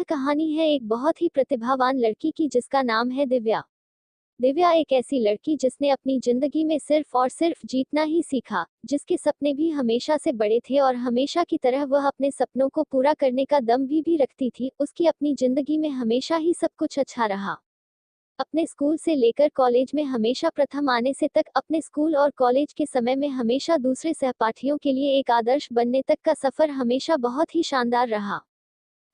कहानी है एक बहुत ही प्रतिभावान लड़की की जिसका नाम है दिव्या। दिव्या एक ऐसी लड़की जिसने अपनी जिंदगी में सिर्फ और सिर्फ जीतना ही सीखा, जिसके सपने भी हमेशा से बड़े थे और हमेशा की तरह वह अपने सपनों को पूरा करने का दम भी रखती थी। उसकी अपनी जिंदगी में हमेशा ही सब कुछ अच्छा रहा। अपने स्कूल से लेकर कॉलेज में हमेशा प्रथम आने से तक, अपने स्कूल और कॉलेज के समय में हमेशा दूसरे सहपाठियों के लिए एक आदर्श बनने तक का सफर हमेशा बहुत ही शानदार रहा।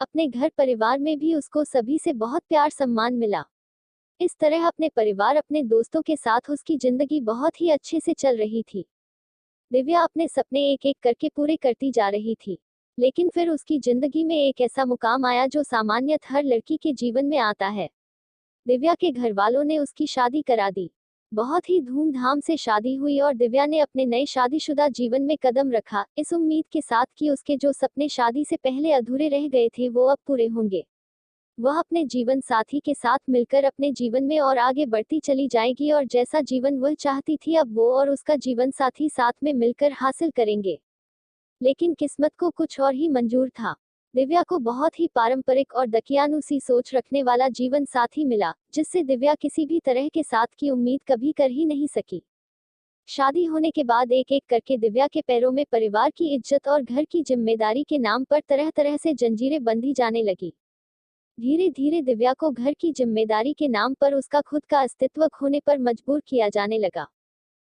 अपने घर परिवार में भी उसको सभी से बहुत प्यार सम्मान मिला। इस तरह अपने परिवार अपने दोस्तों के साथ उसकी जिंदगी बहुत ही अच्छे से चल रही थी। दिव्या अपने सपने एक एक करके पूरे करती जा रही थी। लेकिन फिर उसकी जिंदगी में एक ऐसा मुकाम आया जो सामान्यतः हर लड़की के जीवन में आता है। दिव्या के घर वालों ने उसकी शादी करा दी। बहुत ही धूमधाम से शादी हुई और दिव्या ने अपने नए शादीशुदा जीवन में कदम रखा, इस उम्मीद के साथ कि उसके जो सपने शादी से पहले अधूरे रह गए थे वो अब पूरे होंगे। वह अपने जीवन साथी के साथ मिलकर अपने जीवन में और आगे बढ़ती चली जाएगी और जैसा जीवन वह चाहती थी अब वो और उसका जीवन साथी साथ में मिलकर हासिल करेंगे। लेकिन किस्मत को कुछ और ही मंजूर था। दिव्या को बहुत ही पारंपरिक और दकियानुसी सोच रखने वाला जीवन साथी मिला, जिससे दिव्या किसी भी तरह के साथ की उम्मीद कभी कर ही नहीं सकी। शादी होने के बाद एक एक करके दिव्या के पैरों में परिवार की इज्जत और घर की जिम्मेदारी के नाम पर तरह तरह से जंजीरें बंधी जाने लगी। धीरे धीरे दिव्या को घर की जिम्मेदारी के नाम पर उसका खुद का अस्तित्व खोने पर मजबूर किया जाने लगा।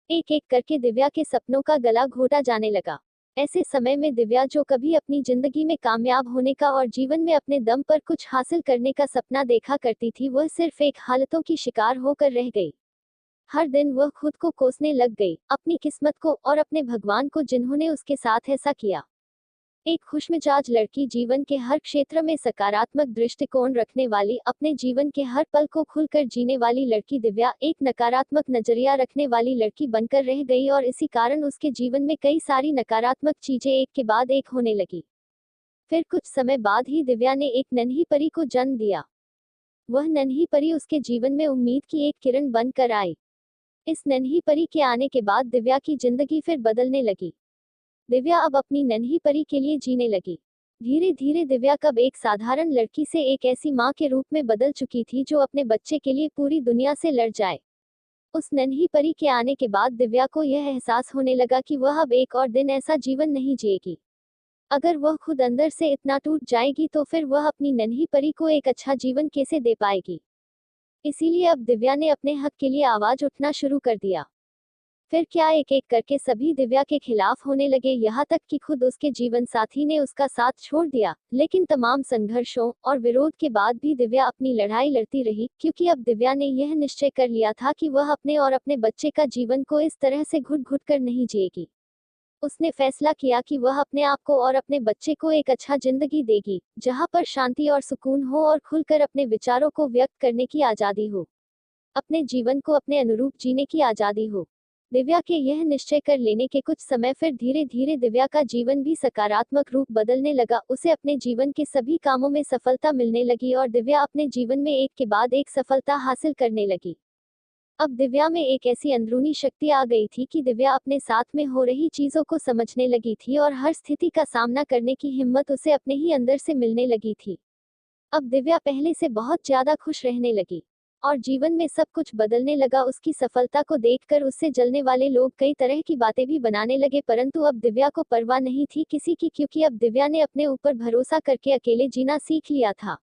एक एक करके दिव्या के सपनों का गला घोटा जाने लगा। ऐसे समय में दिव्या जो कभी अपनी जिंदगी में कामयाब होने का और जीवन में अपने दम पर कुछ हासिल करने का सपना देखा करती थी, वह सिर्फ एक हालतों की शिकार होकर रह गई। हर दिन वह खुद को कोसने लग गई, अपनी किस्मत को और अपने भगवान को जिन्होंने उसके साथ ऐसा किया। एक खुशमिजाज लड़की, जीवन के हर क्षेत्र में सकारात्मक दृष्टिकोण रखने वाली, अपने जीवन के हर पल को खुलकर जीने वाली लड़की दिव्या एक नकारात्मक नजरिया रखने वाली लड़की बनकर रह गई और इसी कारण उसके जीवन में कई सारी नकारात्मक चीजें एक के बाद एक होने लगी। फिर कुछ समय बाद ही दिव्या ने एक नन्ही परी को जन्म दिया। वह नन्ही परी उसके जीवन में उम्मीद की एक किरण बनकर आई। इस नन्ही परी के आने के बाद दिव्या की जिंदगी फिर बदलने लगी। दिव्या अब अपनी नन्ही परी के लिए जीने लगी। धीरे धीरे दिव्या कब एक साधारण लड़की से एक ऐसी माँ के रूप में बदल चुकी थी जो अपने बच्चे के लिए पूरी दुनिया से लड़ जाए। उस नन्ही परी के आने के बाद दिव्या को यह एहसास होने लगा कि वह अब एक और दिन ऐसा जीवन नहीं जिएगी। अगर वह खुद अंदर से इतना टूट जाएगी तो फिर वह अपनी नन्ही परी को एक अच्छा जीवन कैसे दे पाएगी। इसीलिए अब दिव्या ने अपने हक के लिए आवाज उठना शुरू कर दिया। फिर क्या एक एक करके सभी दिव्या के खिलाफ होने लगे, यहाँ तक कि खुद उसके जीवन साथी ने उसका साथ छोड़ दिया। लेकिन तमाम संघर्षों और विरोध के बाद भी दिव्या अपनी लड़ाई लड़ती रही, क्योंकि अब दिव्या ने यह निश्चय कर लिया था कि वह अपने और अपने बच्चे का जीवन को इस तरह से घुट घुट कर नहीं जिएगी। उसने फैसला किया कि वह अपने आप को और अपने बच्चे को एक अच्छा जिंदगी देगी, जहाँ पर शांति और सुकून हो और खुलकर अपने विचारों को व्यक्त करने की आजादी हो, अपने जीवन को अपने अनुरूप जीने की आजादी हो। दिव्या के यह निश्चय कर लेने के कुछ समय फिर धीरे धीरे दिव्या का जीवन भी सकारात्मक रूप बदलने लगा। उसे अपने जीवन के सभी कामों में सफलता मिलने लगी और दिव्या अपने जीवन में एक के बाद एक सफलता हासिल करने लगी। अब दिव्या में एक ऐसी अंदरूनी शक्ति आ गई थी कि दिव्या अपने साथ में हो रही चीजों को समझने लगी थी और हर स्थिति का सामना करने की हिम्मत उसे अपने ही अंदर से मिलने लगी थी। अब दिव्या पहले से बहुत ज्यादा खुश रहने लगी और जीवन में सब कुछ बदलने लगा। उसकी सफलता को देखकर उससे जलने वाले लोग कई तरह की बातें भी बनाने लगे, परंतु अब दिव्या को परवाह नहीं थी किसी की, क्योंकि अब दिव्या ने अपने ऊपर भरोसा करके अकेले जीना सीख लिया था।